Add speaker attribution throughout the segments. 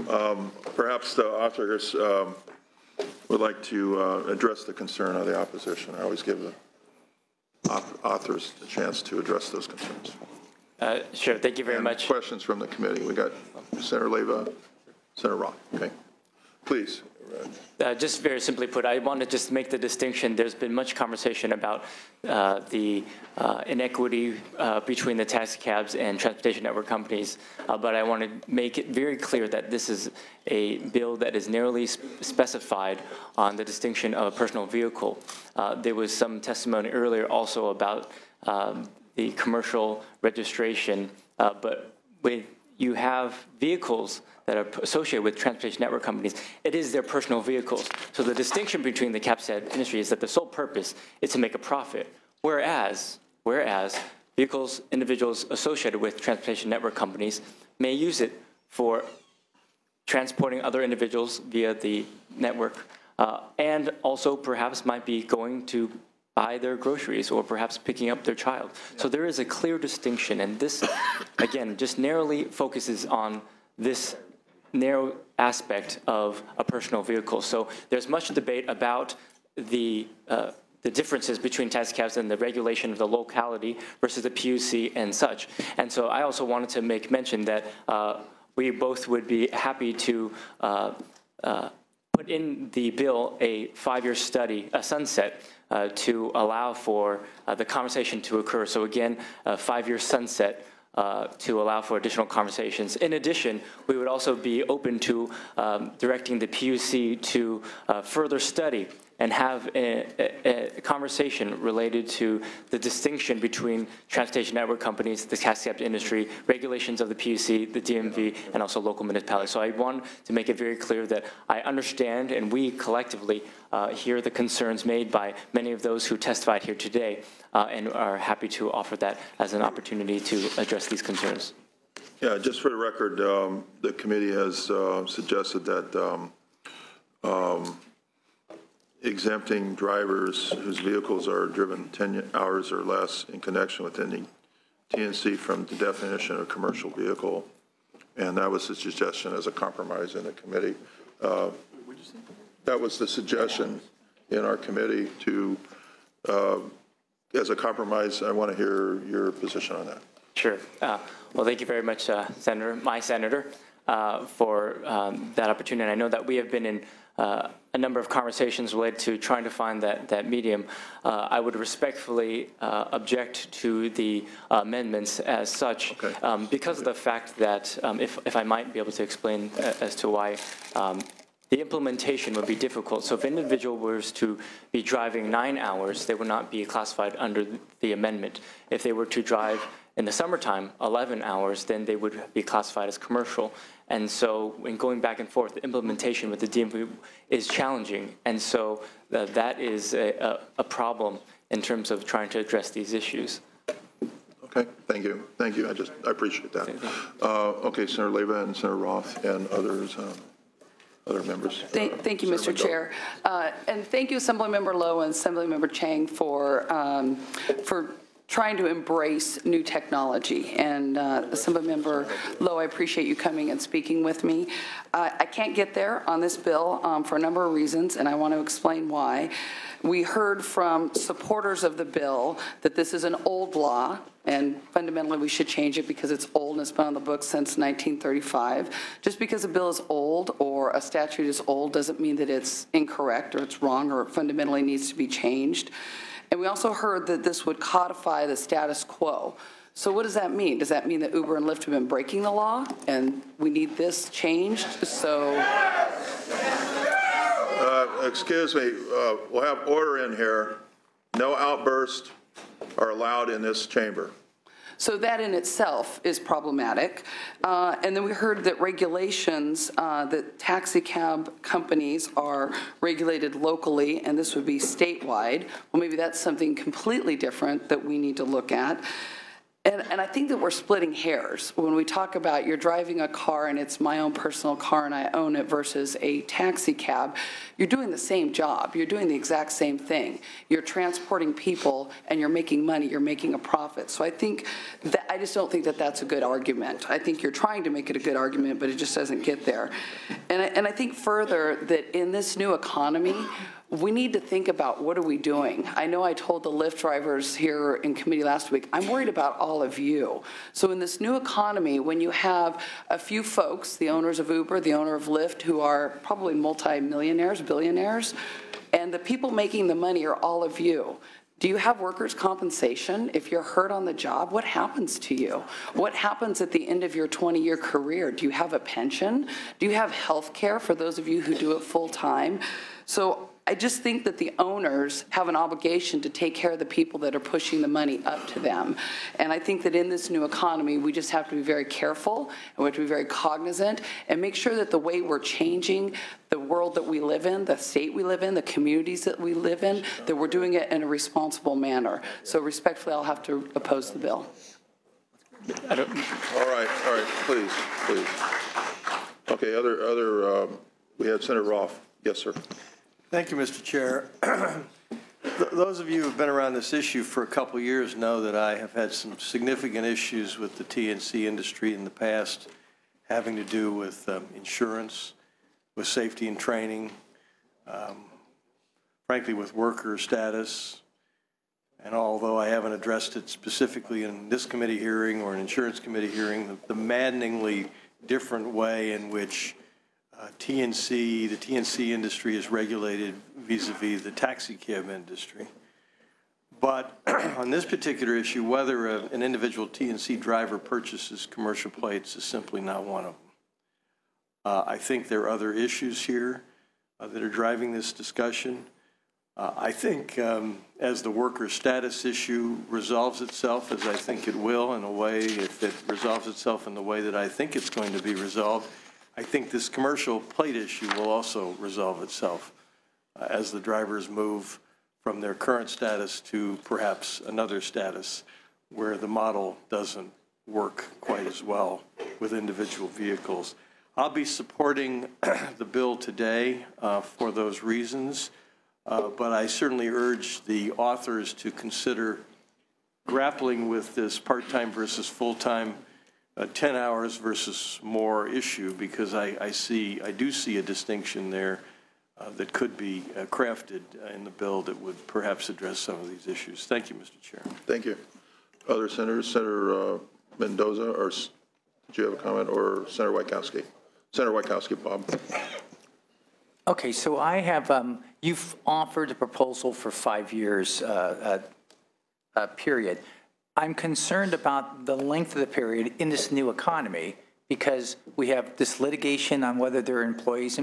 Speaker 1: Perhaps the authors would like to address the concern of the opposition. I always give the authors a chance to address those concerns.
Speaker 2: Sure. Thank you very much.
Speaker 1: Questions from the committee. We got Senator Leyva, Senator Roth. Okay. Please.
Speaker 2: Just very simply put, I want to just make the distinction. There's been much conversation about the inequity between the taxi cabs and transportation network companies, but I want to make it very clear that this is a bill that is narrowly specified on the distinction of a personal vehicle. There was some testimony earlier also about the commercial registration, but when you have vehicles that are associated with transportation network companies, it is their personal vehicles. So the distinction between the cab industry is that the sole purpose is to make a profit, whereas vehicles, individuals associated with transportation network companies may use it for transporting other individuals via the network, and also perhaps might be going to buy their groceries or perhaps picking up their child. So there is a clear distinction, and this, again, just narrowly focuses on this narrow aspect of a personal vehicle. So there's much debate about the differences between taxi cabs and the regulation of the locality versus the PUC and such. And so I also wanted to make mention that we both would be happy to put in the bill a 5-year study, a sunset, to allow for the conversation to occur. So again, a 5-year sunset to allow for additional conversations. In addition, we would also be open to directing the PUC to further study and have a conversation related to the distinction between transportation network companies, the taxi cab industry, regulations of the PUC, the DMV, and also local municipalities. So I want to make it very clear that I understand, and we collectively hear the concerns made by many of those who testified here today, and are happy to offer that as an opportunity to address these concerns.
Speaker 1: Yeah, just for the record, the committee has suggested that exempting drivers whose vehicles are driven 10 hours or less in connection with any TNC from the definition of commercial vehicle, and that was a suggestion as a compromise in the committee. That was the suggestion in our committee to, as a compromise. I want to hear your position on that.
Speaker 2: Sure. Well, thank you very much, my senator, for that opportunity. I know that we have been in a number of conversations related to trying to find that medium. I would respectfully object to the amendments as such, okay, because of the fact that, if I might be able to explain as to why the implementation would be difficult. So if an individual was to be driving 9 hours, they would not be classified under the amendment. If they were to drive in the summertime 11 hours, then they would be classified as commercial. And so in going back and forth, the implementation with the DMV is challenging. And so that is a problem in terms of trying to address these issues.
Speaker 1: Okay, thank you. Thank you. I appreciate that. Okay, Senator Leyva and Senator Roth and others. Other members.
Speaker 3: Thank you, Mr. Chair. And thank you, Assemblymember Lowe and Assemblymember Chang, for trying to embrace new technology. And Assemblymember Lowe, I appreciate you coming and speaking with me. I can't get there on this bill for a number of reasons, and I want to explain why. We heard from supporters of the bill that this is an old law, and fundamentally we should change it because it's old and it's been on the books since 1935. Just because a bill is old or a statute is old doesn't mean that it's incorrect or it's wrong or it fundamentally needs to be changed. And we also heard that this would codify the status quo. So what does that mean? Does that mean that Uber and Lyft have been breaking the law and we need this changed? So
Speaker 1: excuse me, we'll have order in here. No outbursts are allowed in this chamber.
Speaker 3: So that in itself is problematic. And then we heard that regulations, that taxi cab companies are regulated locally and this would be statewide. Well, maybe that's something completely different that we need to look at. And I think that we're splitting hairs when we talk about you're driving a car and it's my own personal car and I own it versus a taxi cab. You're doing the same job. You're doing the exact same thing. You're transporting people and you're making money. You're making a profit. So I think that I just don't think that that's a good argument. I think you're trying to make it a good argument, but it just doesn't get there. And I think further that in this new economy, we need to think about what are we doing. I know I told the Lyft drivers here in committee last week, I'm worried about all of you. So in this new economy, when you have a few folks, the owners of Uber, the owner of Lyft, who are probably multi-millionaires, billionaires, and the people making the money are all of you. Do you have workers' compensation? If you're hurt on the job, what happens to you? What happens at the end of your 20-year career? Do you have a pension? Do you have health care for those of you who do it full time? So I just think that the owners have an obligation to take care of the people that are pushing the money up to them. And I think that in this new economy, we just have to be very careful and we have to be very cognizant and make sure that the way we're changing the world that we live in, the state we live in, the communities that we live in, that we're doing it in a responsible manner. So respectfully, I'll have to oppose the bill.
Speaker 1: All right, please. Okay, we had Senator Roth. Yes, sir.
Speaker 4: Thank you, Mr. Chair. Those of you who have been around this issue for a couple of years know that I have had some significant issues with the TNC industry in the past, having to do with insurance, with safety and training, frankly, with worker status. And although I haven't addressed it specifically in this committee hearing or an insurance committee hearing, the maddeningly different way in which the TNC industry is regulated vis-a-vis the taxi cab industry. But on this particular issue, whether an individual TNC driver purchases commercial plates is simply not one of them. I think there are other issues here that are driving this discussion. I think as the worker status issue resolves itself, as I think it will in a way, if it resolves itself in the way that I think it's going to be resolved, I think this commercial plate issue will also resolve itself as the drivers move from their current status to perhaps another status where the model doesn't work quite as well with individual vehicles. I'll be supporting the bill today for those reasons, but I certainly urge the authors to consider grappling with this part-time versus full-time 10 hours versus more issue, because I do see a distinction there that could be crafted in the bill that would perhaps address some of these issues. Thank you, Mr. Chair.
Speaker 1: Thank you. Other senators, Senator Mendoza, or did you have a comment, or Senator Wieckowski? Senator Wieckowski, Bob.
Speaker 5: Okay, so I have, you've offered a proposal for 5 years period. I'm concerned about the length of the period in this new economy because we have this litigation on whether they're employees.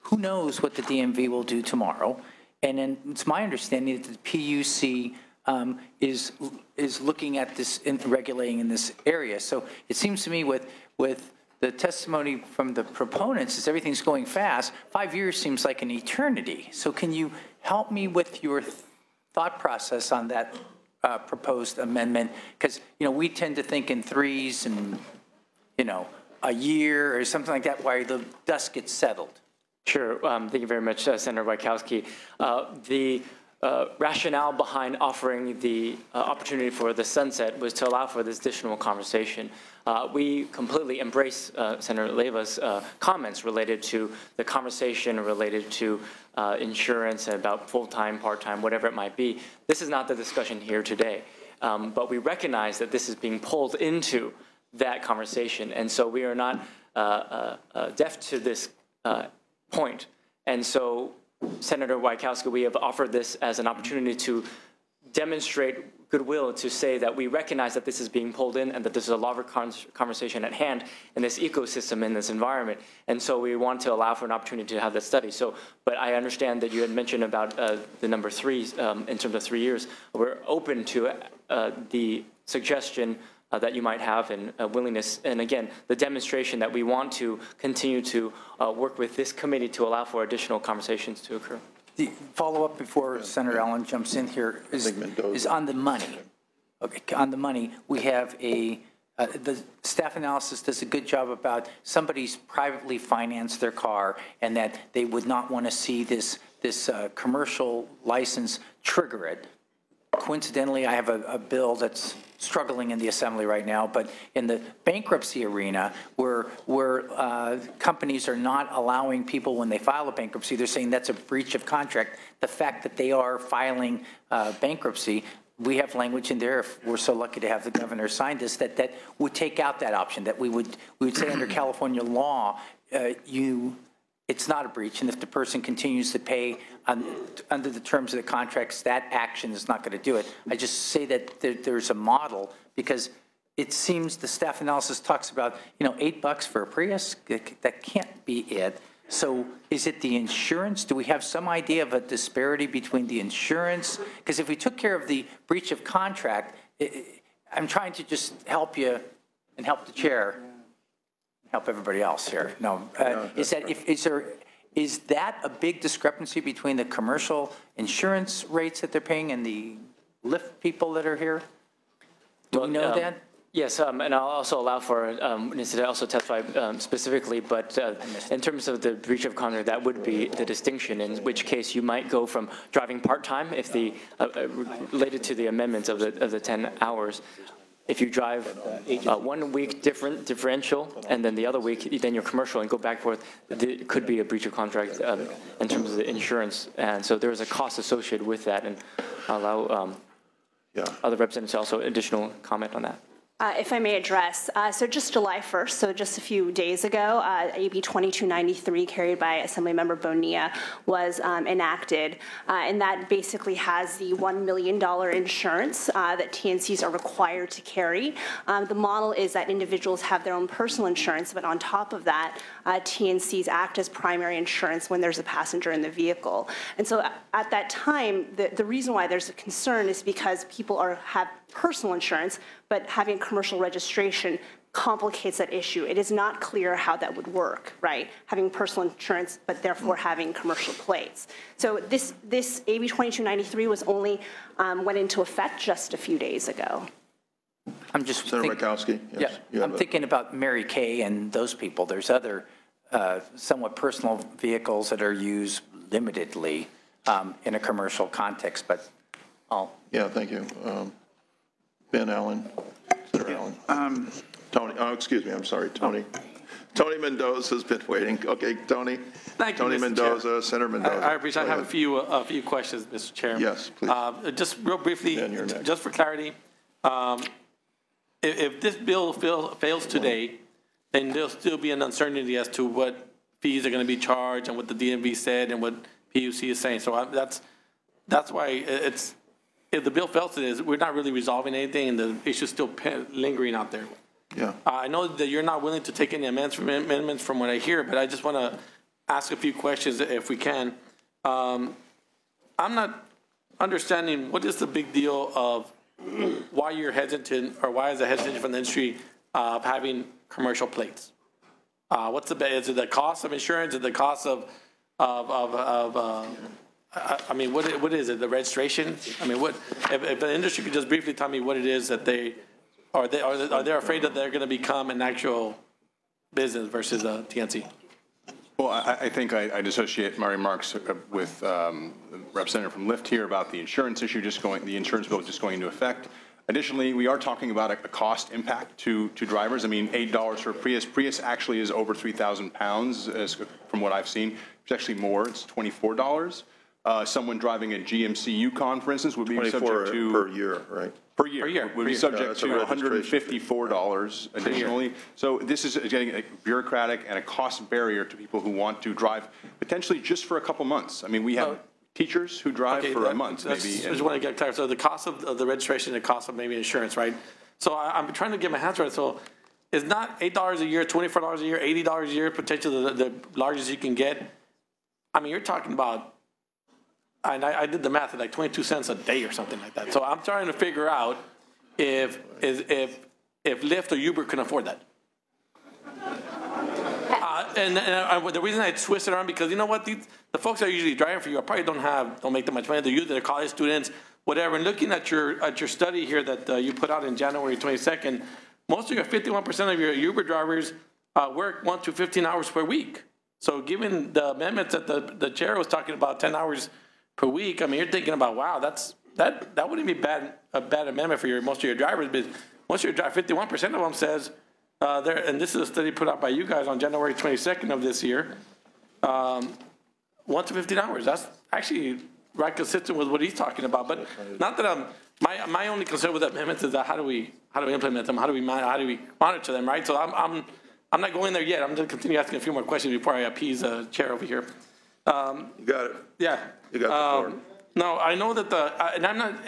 Speaker 5: Who knows what the DMV will do tomorrow? And then it's my understanding that the PUC is looking at this and regulating in this area. So it seems to me with the testimony from the proponents is everything's going fast. 5 years seems like an eternity. So can you help me with your thought process on that proposed amendment? Because, we tend to think in threes and, a year or something like that while the dust gets settled.
Speaker 2: Sure. Thank you very much, Senator Wieckowski. The rationale behind offering the opportunity for the sunset was to allow for this additional conversation. We completely embrace Senator Leva's comments related to the conversation related to insurance and about full-time, part-time, whatever it might be. This is not the discussion here today, but we recognize that this is being pulled into that conversation, and so we are not deaf to this point. And so, Senator Wieckowski, we have offered this as an opportunity to demonstrate goodwill to say that we recognize that this is being pulled in and that this is a larger conversation at hand in this ecosystem, in this environment. And so we want to allow for an opportunity to have that study. So, but I understand that you had mentioned about the number 3 in terms of 3 years. We're open to the suggestion that you might have and willingness. And again, the demonstration that we want to continue to work with this committee to allow for additional conversations to occur.
Speaker 5: The follow-up before Senator Allen jumps in here is on the money. on the money, we have the staff analysis does a good job about somebody's privately financed their car and that they would not want to see this commercial license trigger it. Coincidentally, I have a bill that's struggling in the assembly right now, but in the bankruptcy arena where companies are not allowing people when they file a bankruptcy, they're saying that's a breach of contract. The fact that they are filing bankruptcy, we have language in there, if we're so lucky to have the governor sign this, that would take out that option, that we would say under California law, it's not a breach, and if the person continues to pay under the terms of the contracts, that action is not going to do it. I just say that there's a model, because it seems the staff analysis talks about, $8 for a Prius. That can't be it. So is it the insurance? Do we have some idea of a disparity between the insurance? Because if we took care of the breach of contract, I'm trying to just help you and help the chair, help everybody else here. No, is that a big discrepancy between the commercial insurance rates that they're paying and the Lyft people that are here? Do we know that?
Speaker 2: Yes, and I'll also allow for to also testify specifically, but in terms of the breach of contract, that would be the distinction, in which case you might go from driving part-time, if the related to the amendments of the 10 hours. If you drive 1 week differential, and then the other week, then you're commercial and go back and forth, it could be a breach of contract in terms of the insurance. And so there is a cost associated with that, and I'll allow other representatives to also additional comment on that.
Speaker 6: If I may address, so just July 1st, so just a few days ago, AB 2293 carried by Assemblymember Bonilla was enacted, and that basically has the $1 million insurance that TNCs are required to carry. The model is that individuals have their own personal insurance, but on top of that, TNCs act as primary insurance when there's a passenger in the vehicle. And so at that time, the reason why there's a concern is because people have personal insurance, but having commercial registration complicates that issue. It is not clear how that would work, right? Having personal insurance, but therefore having commercial plates. So this AB 2293 was only went into effect just a few days ago.
Speaker 5: I'm just
Speaker 1: Senator Murkowski. Yes,
Speaker 5: yeah, I'm thinking about Mary Kay and those people. There's other somewhat personal vehicles that are used limitedly in a commercial context, but I'll.
Speaker 1: Yeah, thank you. Ben Allen, Senator Allen. Tony, excuse me, I'm sorry, Tony. Tony Mendoza's been waiting. Okay, Tony.
Speaker 7: Thank you,
Speaker 1: Tony
Speaker 7: Mr.
Speaker 1: Mendoza,
Speaker 7: Chair.
Speaker 1: Senator Mendoza.
Speaker 7: I appreciate it. I have a few questions, Mr. Chairman.
Speaker 1: Yes, please.
Speaker 7: Just real briefly, just for clarity, if this bill fails today, then there'll still be an uncertainty as to what fees are going to be charged and what the DMV said and what PUC is saying. So that's why it's, if the bill fails today, we're not really resolving anything, and the issue's still lingering out there.
Speaker 1: Yeah.
Speaker 7: I know that you're not willing to take any amendments from what I hear, but I just want to ask a few questions if we can. I'm not understanding what is the big deal of why you're hesitant, or why is the hesitation from the industry of having commercial plates? What's is it the cost of insurance? Is it the cost of I mean, what is it? The registration? I mean, what if the industry could just briefly tell me what it is that are they afraid that they're going to become an actual business versus a TNC?
Speaker 8: Well, I think I'd associate my remarks with the representative from Lyft here about the insurance issue the insurance bill just going into effect. Additionally, we are talking about a cost impact to drivers. I mean, $8 for Prius. Prius actually is over 3,000 pounds from what I've seen. It's actually more. It's $24. Someone driving a GMC Yukon, for instance, would be subject to
Speaker 1: per year, right?
Speaker 8: Per year would be subject to $154 additionally. So this is getting a bureaucratic and a cost barrier to people who want to drive potentially just for a couple months. I mean, we have teachers who drive for a month, maybe.
Speaker 7: I just want to get clear. So the cost of the registration, the cost of maybe insurance, right? So I'm trying to get my hands around. So it's not $8 a year, $24 a year, $80 a year, potentially the largest you can get. I mean, you're talking about, and I did the math at like 22 cents a day or something like that. So I'm trying to figure out if Lyft or Uber can afford that. And the reason I twist it around, because you know what, the folks that are usually driving for you probably don't make that much money. They're college students. whatever. And looking at your study here that you put out in January 22nd, most of your 51% of your Uber drivers work 1 to 15 hours per week. So given the amendments that the chair was talking about, 10 hours per week, I mean, you're thinking about, wow, that wouldn't be a bad amendment for most of your drivers, but most of your drivers, 51% of them says, and this is a study put out by you guys on January 22nd of this year, 1 to 15 hours. That's actually right consistent with what he's talking about. But not that my only concern with amendments is that how do we implement them? How do we monitor them, right? So I'm not going there yet. I'm going to continue asking a few more questions before I appease the chair over here.
Speaker 1: You got it.
Speaker 7: Yeah.
Speaker 1: You got the floor.
Speaker 7: No, I know that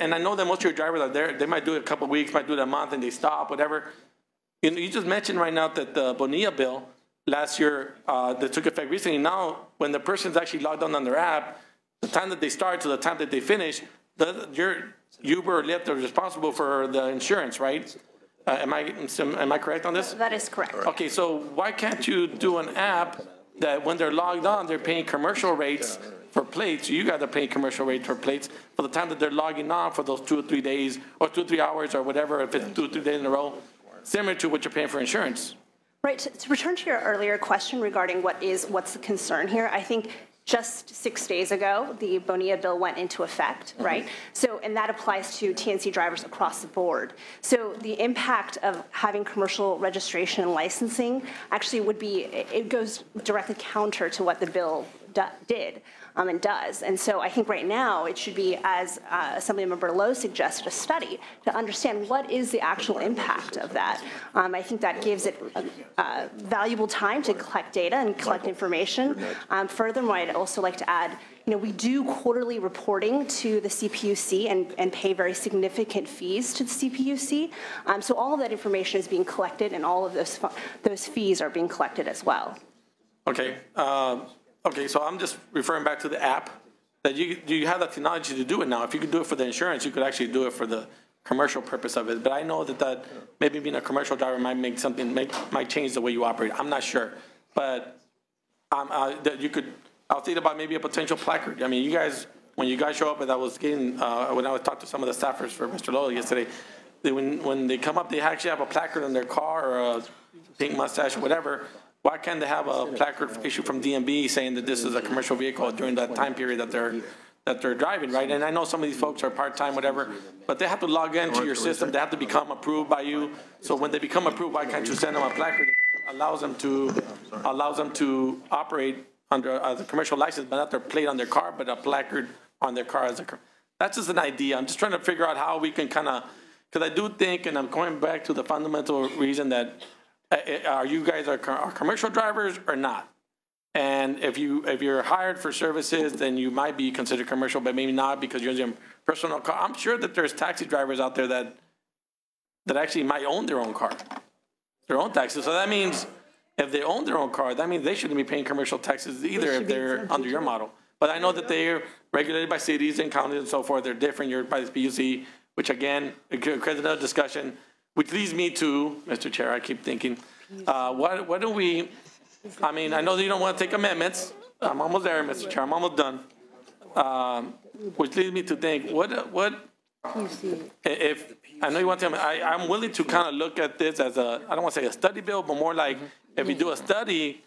Speaker 7: and I know that most of your drivers are there. They might do it a couple of weeks, might do it a month, and they stop, whatever. You just mentioned right now that the Bonilla bill last year that took effect recently. Now, when the person's actually logged on their app, the time that they start to the time that they finish, your Uber or Lyft are responsible for the insurance, right? Am I correct on this?
Speaker 6: That is correct.
Speaker 7: Okay, so why can't you do an app that when they're logged on, they're paying commercial rates for plates? You guys are paying commercial rates for plates for the time that they're logging on for those 2 or 3 days, or 2 or 3 hours, or whatever, if it's 2 or 3 days in a row, similar to what you're paying for insurance.
Speaker 6: Right. To return to your earlier question regarding what's the concern here, I think just 6 days ago, the Bonilla bill went into effect, right? So, and that applies to TNC drivers across the board. So the impact of having commercial registration and licensing actually would be, it goes directly counter to what the bill did and does. And so I think right now it should be, as Assemblymember Lowe suggested, a study to understand what is the actual impact of that. I think that gives it valuable time to collect data and collect information. Furthermore, I'd also like to add, we do quarterly reporting to the CPUC and pay very significant fees to the CPUC. So all of that information is being collected, and all of those fees are being collected as well.
Speaker 7: Okay. Okay, so I'm just referring back to the app. That you have the technology to do it now. If you could do it for the insurance, you could actually do it for the commercial purpose of it. But I know that maybe being a commercial driver might might change the way you operate. I'm not sure, but that you could. I'll think about maybe a potential placard. I mean, you guys, when you guys show up, and I was getting when I was talking to some of the staffers for Mr. Lowell yesterday, when they come up, they actually have a placard in their car or a pink mustache or whatever. Why can't they have a placard issued from DMV saying that this is a commercial vehicle during that time period that they're driving, right? And I know some of these folks are part-time, whatever, but they have to log into your system. They have to become approved by you. So when they become approved, why can't you send them a placard that allows them to operate under a commercial license, but not their plate on their car, but a placard on their car as a. That's just an idea. I'm just trying to figure out how we can kind of, because I do think, and I'm going back to the fundamental reason that. Are you guys are commercial drivers or not? And if you're hired for services, then you might be considered commercial, but maybe not because you're using a personal car. I'm sure that there's taxi drivers out there that actually might own their own car, their own taxes. So that means if they own their own car, that means they shouldn't be paying commercial taxes either if they're under your model. But I know that they're regulated by cities and counties and so forth. They're different. You're by the PUC, which again, creates another discussion. Which leads me to, Mr. Chair, I keep thinking, what do we, I mean, I know that you don't want to take amendments. I'm almost there, Mr. Chair, I'm almost done. Which leads me to think, if, I know you want to, I'm willing to kind of look at this as I don't want to say a study bill, but more like, if we do a study,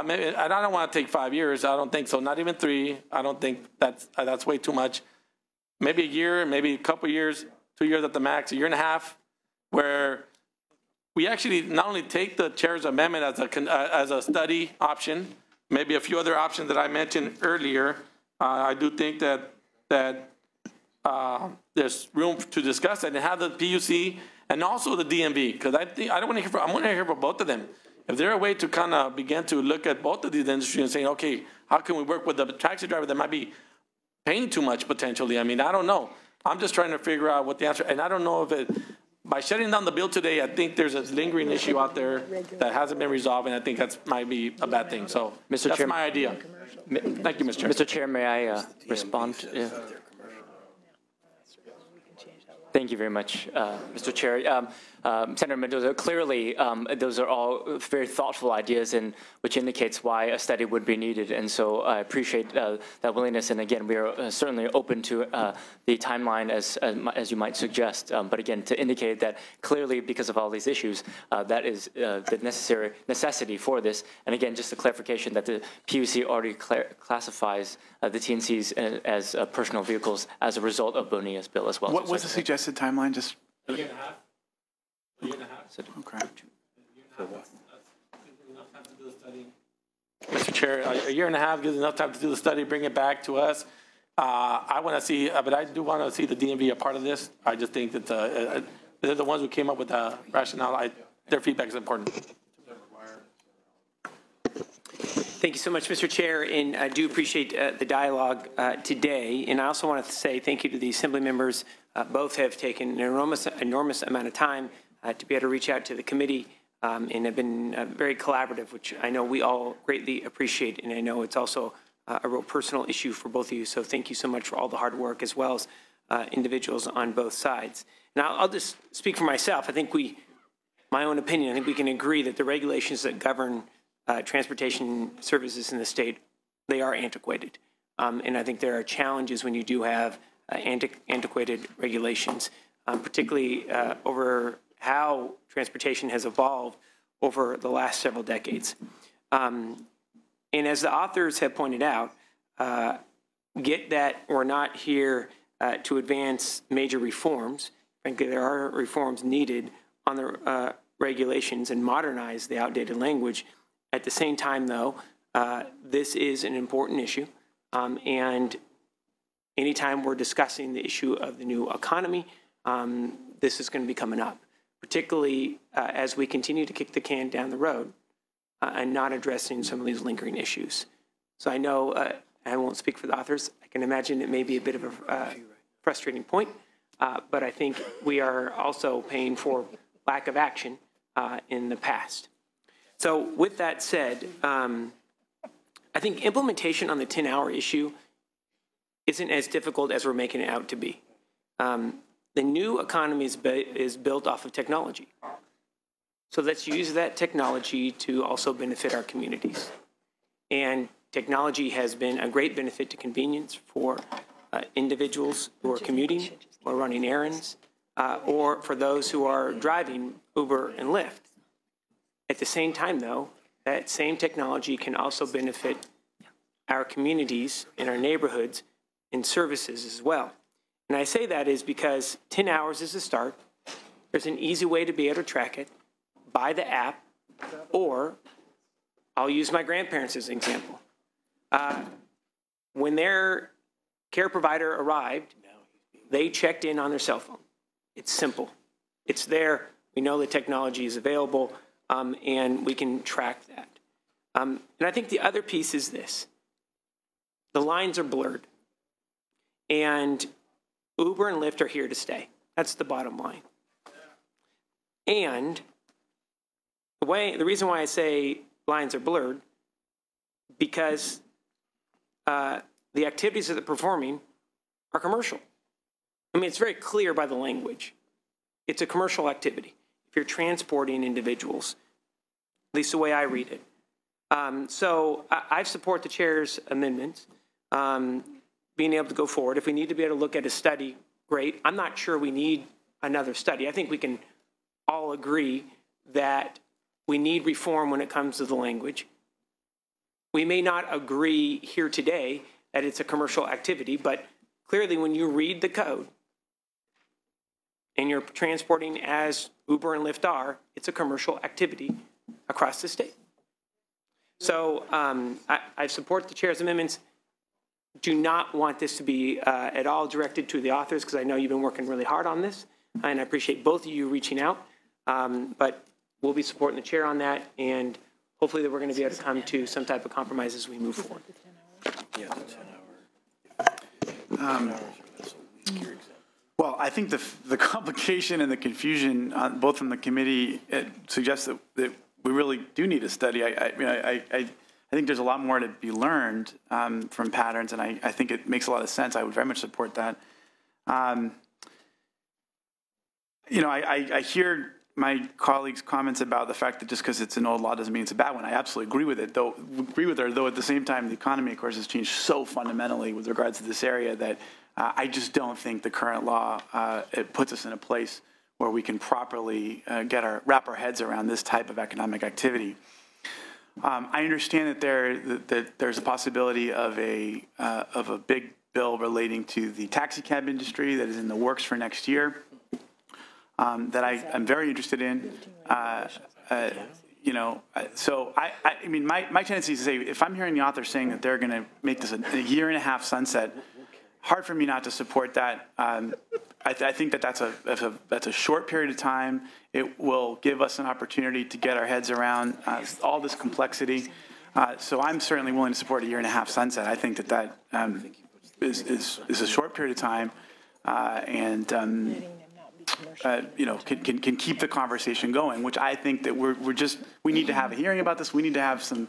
Speaker 7: maybe, I don't want to take 5 years, I don't think so, not even 3, I don't think that's way too much. Maybe a year, maybe a couple years, 2 years at the max, 1.5 years, where we actually not only take the chair's amendment as a study option, maybe a few other options that I mentioned earlier. I do think that there's room to discuss it and have the PUC and also the DMV, because I don't want to hear. I want to hear from both of them. If there's a way to kind of begin to look at both of these industries and saying, okay, how can we work with the taxi driver that might be paying too much potentially? I mean, I don't know. I'm just trying to figure out what the answer. And I don't know if it. By shutting down the bill today, I think there's a lingering issue out there that hasn't been resolved, and I think that might be a bad thing. So that's my idea. Thank you, Mr. Chair.
Speaker 2: Mr. Chair, may I respond? Thank you very much, Mr. Chair. Senator Mendoza, clearly those are all very thoughtful ideas, and which indicates why a study would be needed. And so I appreciate that willingness. And again, we are certainly open to the timeline as you might suggest. But again, to indicate that clearly because of all these issues, that is the necessity for this. And again, just a clarification that the PUC already classifies the TNCs as personal vehicles as a result of Bonilla's bill as well.
Speaker 9: What was the suggested timeline? Just
Speaker 7: A year and a half.
Speaker 9: okay.
Speaker 7: Mr. Chair, a year and a half gives enough time to do the study, bring it back to us. I want to see, but I do want to see the DMV a part of this. I just think that they're the ones who came up with the rationale. Their feedback is important.
Speaker 10: Thank you so much, Mr. Chair, and I do appreciate the dialogue today. And I also want to say thank you to the Assembly members. Both have taken an enormous amount of time to be able to reach out to the committee and have been very collaborative, which I know we all greatly appreciate. And I know it's also a real personal issue for both of you. So thank you so much for all the hard work, as well as individuals on both sides. Now, I'll just speak for myself. I think my own opinion, I think we can agree that the regulations that govern transportation services in the state, they are antiquated. And I think there are challenges when you do have antiquated regulations, particularly over how transportation has evolved over the last several decades. And as the authors have pointed out, get that we're not here to advance major reforms. Frankly, there are reforms needed on the regulations and modernize the outdated language. At the same time, though, this is an important issue. And anytime we're discussing the issue of the new economy, this is going to be coming up, particularly as we continue to kick the can down the road and not addressing some of these lingering issues. So I know, I won't speak for the authors. I can imagine it may be a bit of a frustrating point, but I think we are also paying for lack of action in the past. So with that said, I think implementation on the 10-hour issue isn't as difficult as we're making it out to be. The new economy is built off of technology. So let's use that technology to also benefit our communities. And technology has been a great benefit to convenience for individuals who are commuting or running errands, or for those who are driving Uber and Lyft. At the same time, though, that same technology can also benefit our communities and our neighborhoods in services as well. And I say that is because 10 hours is a start. There's an easy way to be able to track it by the app, or I'll use my grandparents as an example. When their care provider arrived, they checked in on their cell phone. It's simple. It's there. We know the technology is available, and we can track that. And I think the other piece is this. The lines are blurred. And Uber and Lyft are here to stay. That's the bottom line. And the reason why I say lines are blurred, because the activities that they're performing are commercial. I mean, it's very clear by the language. It's a commercial activity if you're transporting individuals, at least the way I read it. So I support the chair's amendments, being able to go forward. If we need to be able to look at a study, great. I'm not sure we need another study. I think we can all agree that we need reform when it comes to the language. We may not agree here today that it's a commercial activity, but clearly when you read the code and you're transporting as Uber and Lyft are, it's a commercial activity across the state. So I support the chair's amendments. Do not want this to be at all directed to the authors, because I know you've been working really hard on this, and I appreciate both of you reaching out. But we'll be supporting the chair on that, and hopefully that we're going to be able to come to some type of compromise as we move forward.
Speaker 9: Well, I think the complication and the confusion, both from the committee, suggests that we really do need a study. I think there's a lot more to be learned from patterns, and I think it makes a lot of sense. I would very much support that. I hear my colleague's comments about the fact that just because it's an old law doesn't mean it's a bad one. I absolutely agree with it, though. Agree with her, though. At the same time, the economy, of course, has changed so fundamentally with regards to this area that I just don't think the current law it puts us in a place where we can properly wrap our heads around this type of economic activity. I understand that there's a possibility of a big bill relating to the taxi cab industry that is in the works for next year. That I'm very interested in. So I mean, my tendency is to say, if I'm hearing the author saying that they're going to make this a 1.5-year sunset, hard for me not to support that. I think that that's a short period of time. It will give us an opportunity to get our heads around all this complexity. So I'm certainly willing to support a 1.5-year sunset. I think that is a short period of time, and can keep the conversation going, which I think that we need to have a hearing about this. We need to have some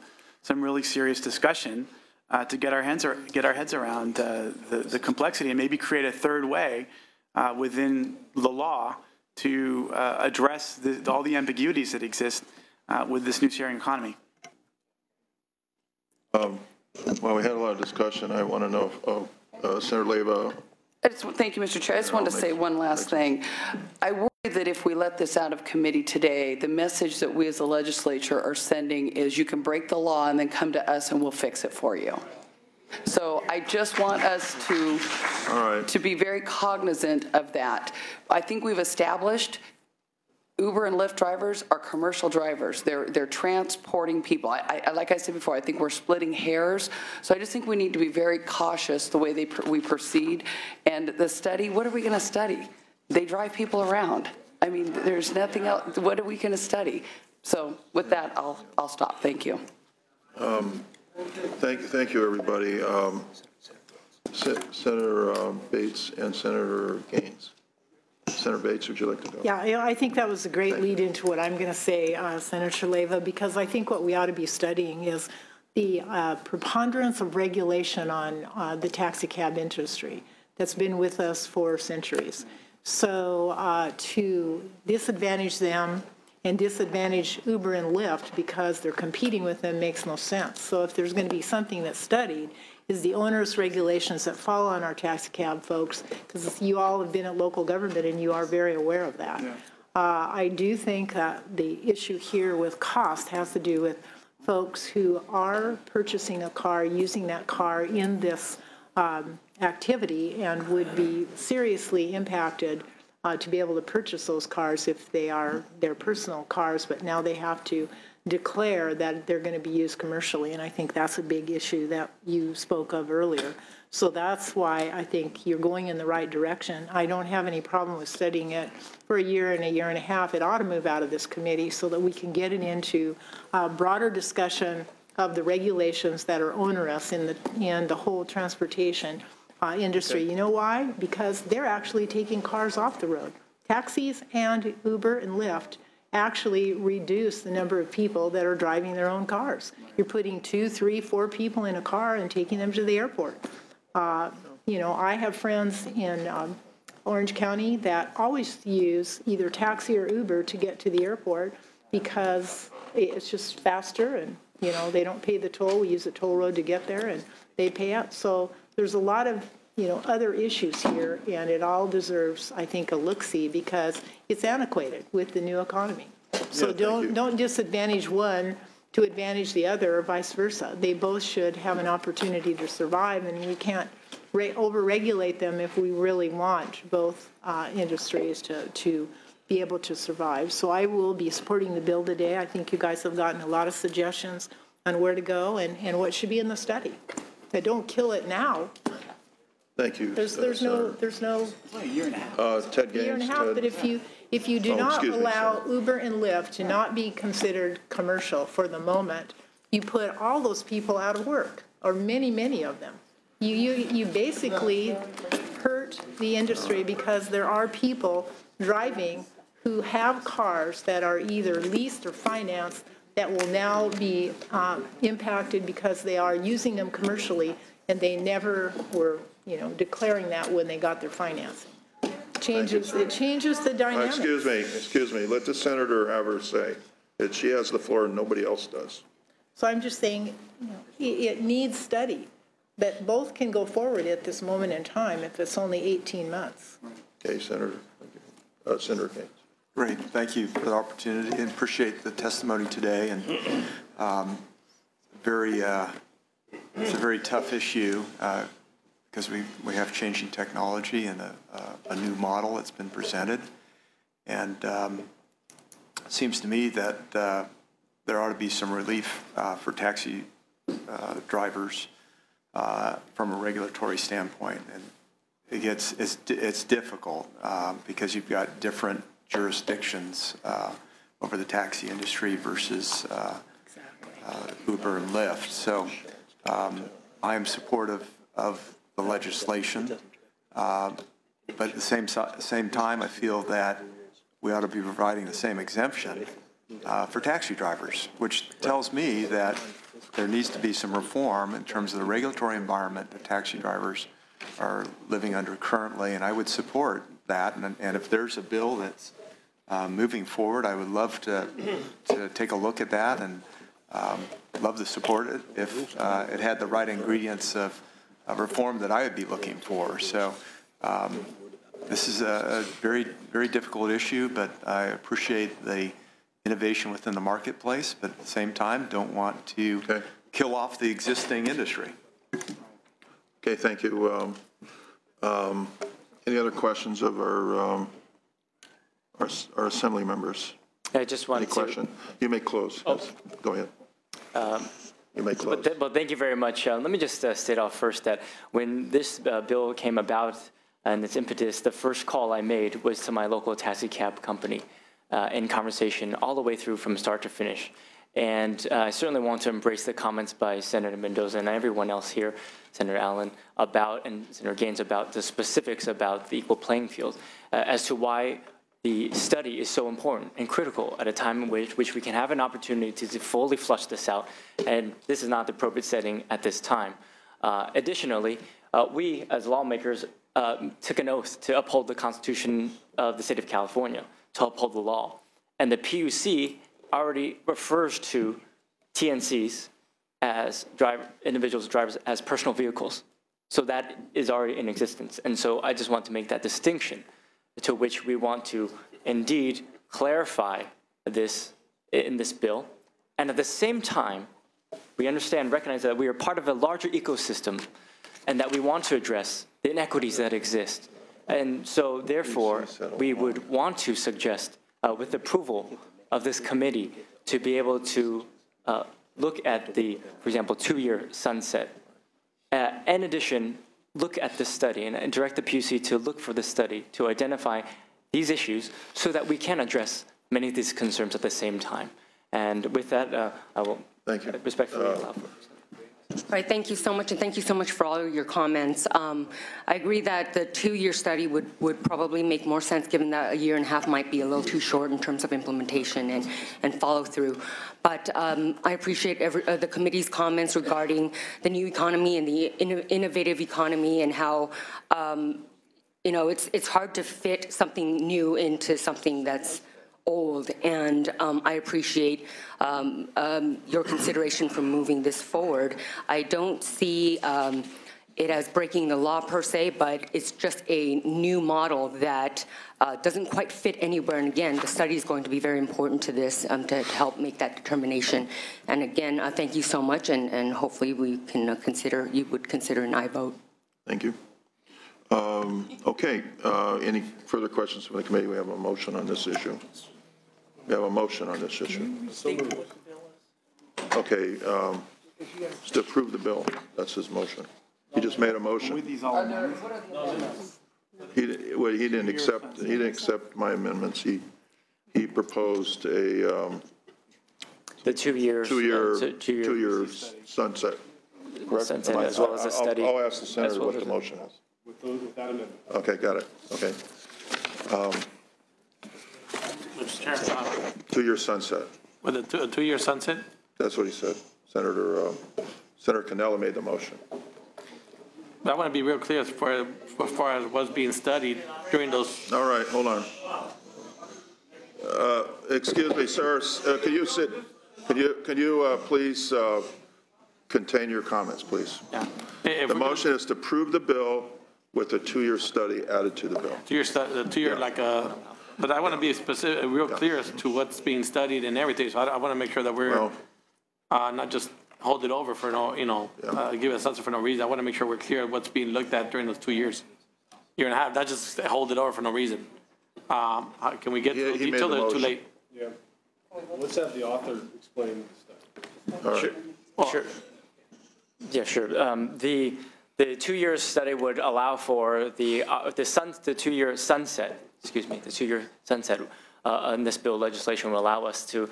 Speaker 9: really serious discussion to get our heads around the complexity and maybe create a third way within the law to address all the ambiguities that exist with this new sharing economy.
Speaker 1: Well, we had a lot of discussion. I want to know if Senator Leyva.
Speaker 3: Thank you, Mr. Chair. I just wanted to say one last thing. I worry that if we let this out of committee today, the message that we as a legislature are sending is you can break the law and then come to us and we'll fix it for you. So I just want us to be very cognizant of that. I think we've established Uber and Lyft drivers are commercial drivers. They're transporting people. Like I said before, I think we're splitting hairs. So I just think we need to be very cautious the way we proceed. And the study, what are we going to study? They drive people around. I mean, there's nothing else. What are we going to study? So with that, I'll stop. Thank you.
Speaker 1: Thank you, everybody. Senator Bates and Senator Gaines. Senator Bates, would you like to go?
Speaker 11: Yeah, I think that was a great lead into what I'm going to say, Senator Leyva, because I think what we ought to be studying is the preponderance of regulation on the taxi cab industry that's been with us for centuries. So to disadvantage them and disadvantage Uber and Lyft because they're competing with them makes no sense. So if there's going to be something that's studied, is the onerous regulations that fall on our taxi cab folks, because you all have been at local government and you are very aware of that. Yeah. I do think that the issue here with cost has to do with folks who are purchasing a car, using that car in this activity, and would be seriously impacted to be able to purchase those cars if they are their personal cars, but now they have to declare that they're going to be used commercially, and I think that's a big issue that you spoke of earlier. So that's why I think you're going in the right direction. I don't have any problem with studying it for a year and a year and a half. It ought to move out of this committee so that we can get it into a broader discussion of the regulations that are onerous in the whole transportation industry. Okay. You know why? Because they're actually taking cars off the road. Taxis and Uber and Lyft actually reduce the number of people that are driving their own cars. You're putting 2, 3, 4 people in a car and taking them to the airport. You know, I have friends in Orange County that always use either taxi or Uber to get to the airport because it's just faster, and, you know, they don't pay the toll. We use the toll road to get there, and they pay up. So there's a lot of, you know, other issues here, and it all deserves, I think, a look-see because it's antiquated with the new economy. So don't disadvantage one to advantage the other, or vice versa. They both should have an opportunity to survive, and we can't over-regulate them if we really want both industries to be able to survive. So I will be supporting the bill today. I think you guys have gotten a lot of suggestions on where to go and what should be in the study. But don't kill it now.
Speaker 1: Thank you.
Speaker 11: There's no
Speaker 9: a year and a half.
Speaker 1: Ted Gaines.
Speaker 11: A year and a half, but if you do not allow Uber and Lyft to not be considered commercial for the moment, you put all those people out of work, or many of them. You basically hurt the industry because there are people driving who have cars that are either leased or financed that will now be impacted because they are using them commercially, and they never were, you know, declaring that when they got their financing. changes the dynamics.
Speaker 1: Excuse me. Let the senator have her say. She has the floor and nobody else does.
Speaker 11: So I'm just saying, it needs study, that both can go forward at this moment in time if it's only 18 months.
Speaker 1: Okay, Senator. Senator Gaines.
Speaker 12: Great. Thank you for the opportunity and appreciate the testimony today. And it's a very tough issue because we have changing technology and a new model that's been presented. And it seems to me that there ought to be some relief for taxi drivers from a regulatory standpoint. And it's difficult because you've got different jurisdictions over the taxi industry versus Uber and Lyft. So I am supportive of the legislation, but at the same time, I feel that we ought to be providing the same exemption for taxi drivers, which tells me that there needs to be some reform in terms of the regulatory environment that taxi drivers are living under currently, and I would support that. And if there's a bill that's moving forward, I would love to take a look at that and love to support it if it had the right ingredients of reform that I would be looking for. So this is a very, very difficult issue, but I appreciate the innovation within the marketplace, but at the same time, don't want to kill off the existing industry.
Speaker 1: Okay, thank you. Any other questions of our assembly members?
Speaker 2: I just wanted
Speaker 1: Any question? You may close.
Speaker 2: Oh.
Speaker 1: Yes. Go ahead. You may close.
Speaker 2: Well, thank you very much. Let me just state off first that when this bill came about and its impetus, the first call I made was to my local taxi cab company in conversation all the way through from start to finish. And I certainly want to embrace the comments by Senator Mendoza and everyone else here, Senator Allen, and Senator Gaines about the specifics about the equal playing field as to why the study is so important and critical at a time in which we can have an opportunity to fully flush this out. And this is not the appropriate setting at this time. Additionally, we as lawmakers took an oath to uphold the Constitution of the state of California, to uphold the law. And the PUC already refers to TNCs as drivers as personal vehicles. So that is already in existence. And so I just want to make that distinction to which we want to indeed clarify this in this bill. And at the same time, we recognize that we are part of a larger ecosystem and that we want to address the inequities that exist. And so therefore, we would want to suggest with approval of this committee to be able to look at the, for example, 2-year sunset. In addition, look at this study and direct the PUC to look for the study to identify these issues so that we can address many of these concerns at the same time. And with that, I will respectfully allow for.
Speaker 13: Right, thank you so much, and thank you so much for all of your comments. I agree that the 2-year study would probably make more sense, given that 1.5 years might be a little too short in terms of implementation and follow through. But I appreciate the committee's comments regarding the new economy and the innovative economy and how it's hard to fit something new into something that's old, and I appreciate your consideration for moving this forward. I don't see it as breaking the law per se, but it's just a new model that doesn't quite fit anywhere. And again, the study is going to be very important to this to help make that determination. And again, thank you so much, and hopefully we can you would consider an aye vote.
Speaker 1: Thank you. Okay, any further questions from the committee? We have a motion on this issue. We have a motion on this issue. Okay, just to approve the bill. That's his motion. He just made a motion. He didn't accept my amendments. He proposed a
Speaker 2: the 2-year
Speaker 1: sunset. Correct?
Speaker 2: Sunset as well as a study.
Speaker 1: I'll ask the senator what the motion is.
Speaker 14: With that amendment.
Speaker 1: Okay, got it. Okay.
Speaker 7: Mr. Chair.
Speaker 1: 2-year sunset.
Speaker 7: With a 2-year sunset?
Speaker 1: That's what he said. Senator Cannella made the motion.
Speaker 7: But I want to be real clear as far as what's being studied during those.
Speaker 1: All right, hold on. Excuse me, sir, can you sit, can you please contain your comments, please?
Speaker 7: Yeah.
Speaker 1: The motion is to approve the bill with a 2-year study added to the bill.
Speaker 7: 2-year study, 2-year but I want to be specific, real clear as to what's being studied and everything. So I want to make sure that we're not just hold it over for no, give it a sense for no reason. I want to make sure we're clear what's being looked at during those 2 years. Year and a half, not just hold it over for no reason. Can we get to the detail? It's too late.
Speaker 14: Yeah. Let's have the author explain the study.
Speaker 1: All right.
Speaker 2: Sure. Yeah, sure. The 2-year study would allow for the 2-year sunset. Excuse me. The 2-year sunset in this bill legislation will allow us to,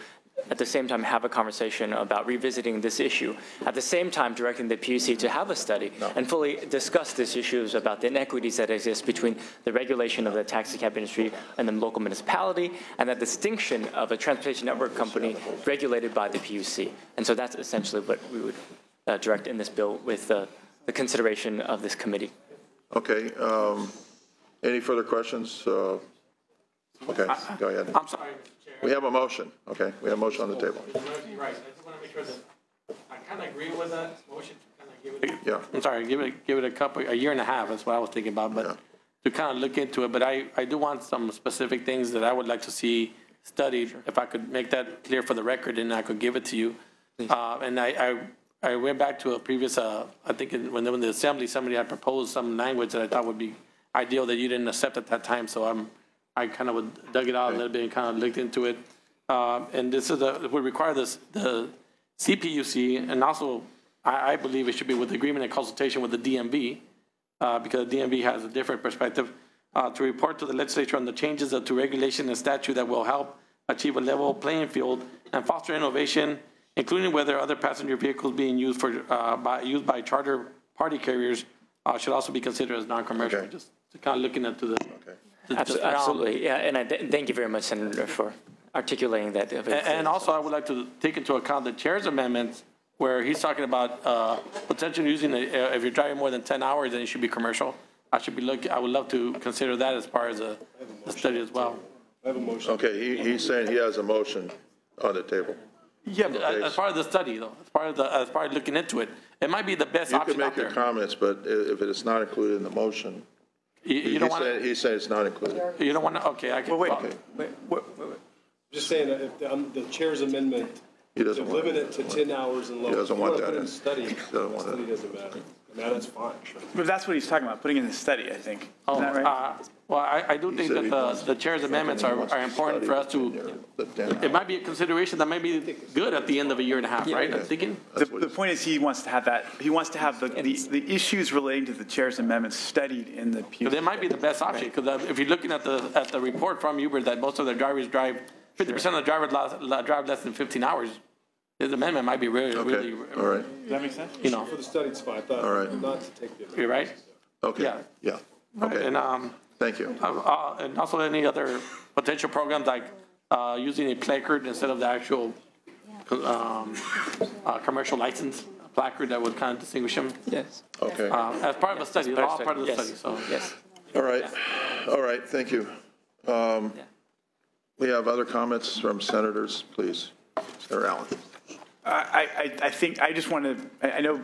Speaker 2: at the same time, have a conversation about revisiting this issue. At the same time, directing the PUC to have a study and fully discuss these issues about the inequities that exist between the regulation of the taxi cab industry and the local municipality, and the distinction of a transportation network company regulated by the PUC. And so that's essentially what we would direct in this bill with the consideration of this committee.
Speaker 1: Okay. Any further questions? Okay, go ahead.
Speaker 7: I'm sorry.
Speaker 1: We have a motion. Okay, we have a motion on the table.
Speaker 7: You're right. I just want to make sure that I kind of agree with that motion to kind of give it.
Speaker 1: Yeah.
Speaker 7: I'm sorry. Give it a year and a half. That's what I was thinking about. But to kind of look into it. But I do want some specific things that I would like to see studied. If I could make that clear for the record, and I could give it to you. And I went back to a previous. I think when the assembly, somebody had proposed some language that I thought would be ideal that you didn't accept at that time. So I kind of dug it out a little bit and kind of looked into it. And this is would require the CPUC, and also I believe it should be with agreement and consultation with the DMV, because the DMV has a different perspective, to report to the legislature on the changes to regulation and statute that will help achieve a level playing field and foster innovation, including whether other passenger vehicles being used by charter party carriers should also be considered as non-commercial.
Speaker 1: Okay.
Speaker 7: Just to kind of looking into the.
Speaker 2: Absolutely, yeah, and thank you very much, Senator, for articulating that.
Speaker 7: And also, I would like to take into account the chair's amendments, where he's talking about potentially using if you're driving more than 10 hours, then it should be commercial. I would love to consider that as part of the study as well.
Speaker 14: I have a motion.
Speaker 1: Okay, he's saying he has a motion on the table.
Speaker 7: Yeah, as part of the study, though, as part of looking into it, it might be the best
Speaker 1: You
Speaker 7: option
Speaker 1: can
Speaker 7: out
Speaker 1: make your
Speaker 7: there.
Speaker 1: comments, but if it's not included in the motion,
Speaker 7: You don't want to.
Speaker 1: he said it's not included.
Speaker 7: You don't want to. Okay, I can.
Speaker 9: Well,
Speaker 1: Okay.
Speaker 14: Just saying that if the chair's amendment
Speaker 1: He
Speaker 14: to
Speaker 1: doesn't want
Speaker 14: limit it to 10 hours and lower.
Speaker 1: He doesn't want that in.
Speaker 14: Study.
Speaker 1: He doesn't want
Speaker 14: Study
Speaker 1: that.
Speaker 14: doesn't matter. I mean, that's fine.
Speaker 9: But that's what he's talking about, putting in the study, I think. Isn't that right?
Speaker 7: Well, I do think that the chair's amendments are important for us to. It might be a consideration that might be good at the end of a year and a half, right? I'm thinking.
Speaker 9: The point is he wants to have that, he wants to have the issues relating to the chair's amendments studied in the PUC.
Speaker 7: That might be the best option, because if you're looking at the report from Uber that most of their drivers drive, 50% of the drivers drive less than 15 hours. His amendment might be really.
Speaker 1: All right.
Speaker 9: Does that make sense?
Speaker 7: You know.
Speaker 14: For the study, it's fine.
Speaker 1: All right.
Speaker 14: Not to take the.
Speaker 7: You're right.
Speaker 1: Okay. Yeah. Okay.
Speaker 7: And
Speaker 1: Thank you.
Speaker 7: and also any other potential programs like using a placard instead of the actual commercial license placard that would kind of distinguish them.
Speaker 2: Yes.
Speaker 1: Okay.
Speaker 7: As part of the study, all part of the
Speaker 2: Yes.
Speaker 7: study. So
Speaker 2: Yes.
Speaker 1: All right. All right. Thank you. We have other comments from senators, please. Senator Allen.
Speaker 9: I think, I just want to, I know,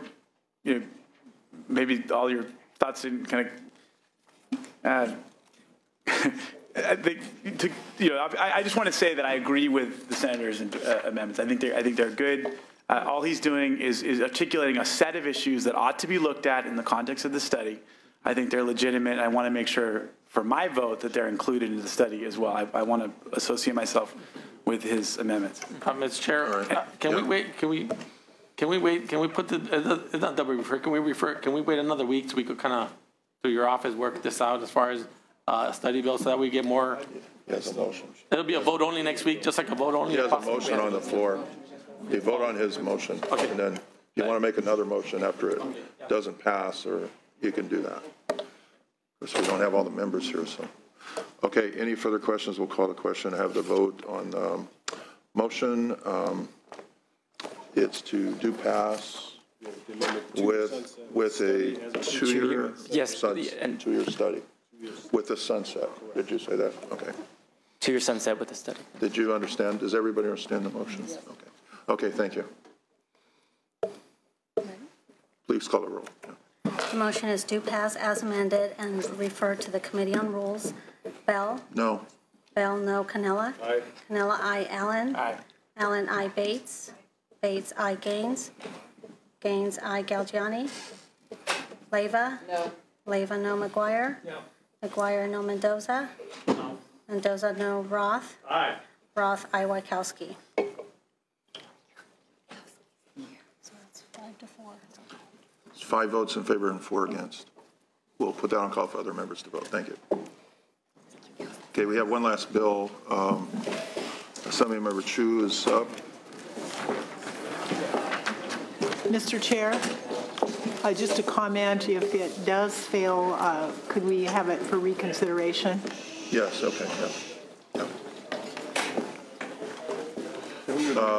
Speaker 9: maybe all your thoughts in kind of, I think, I just want to say that I agree with the senator's amendments. I think they're good. All he's doing is articulating a set of issues that ought to be looked at in the context of the study. I think they're legitimate. I want to make sure for my vote that they're included in the study as well. I want to associate myself with his amendments.
Speaker 7: Mr. Chair, can we wait? Can we wait? Can we put it's not that we refer. Can we refer? Can we wait another week so we could kind of, through your office, work this out as far as study bill, so that we get more.
Speaker 1: He has a motion.
Speaker 7: It'll be a vote only next week, just like a vote only.
Speaker 1: He has a motion on the floor. You vote on his motion, and then you want to make another motion after it doesn't pass, or you can do that. So we don't have all the members here, so. Okay, any further questions? We'll call the question. Have the vote on the motion. It's to do pass with a two-year
Speaker 2: Yes,
Speaker 1: two-year study, with a sunset. Did you say that? Okay.
Speaker 2: 2-year sunset with the study.
Speaker 1: Did you understand? Does everybody understand the motion? Okay. Okay, thank you. Please call the roll.
Speaker 15: The motion is to pass as amended and refer to the Committee on Rules. Bell?
Speaker 1: No.
Speaker 15: Bell, no. Cannella?
Speaker 14: Aye.
Speaker 15: Cannella, aye. Allen?
Speaker 7: Aye.
Speaker 15: Allen, aye. Bates? Bates, aye. Gaines? Gaines, aye. Galgiani? Leyva?
Speaker 3: No.
Speaker 15: Leyva, no. McGuire?
Speaker 14: No.
Speaker 15: McGuire, no. Mendoza?
Speaker 14: No.
Speaker 15: Mendoza, no. Roth?
Speaker 14: Aye.
Speaker 15: Roth, aye. Wachowski. So that's 5-4.
Speaker 1: It's 5 votes in favor and 4 against. We'll put that on call for other members to vote. Thank you. Okay, we have one last bill. Assemblymember Chu is up.
Speaker 11: Mr. Chair, just a comment, if it does fail, could we have it for reconsideration?
Speaker 1: Yes, okay, yeah.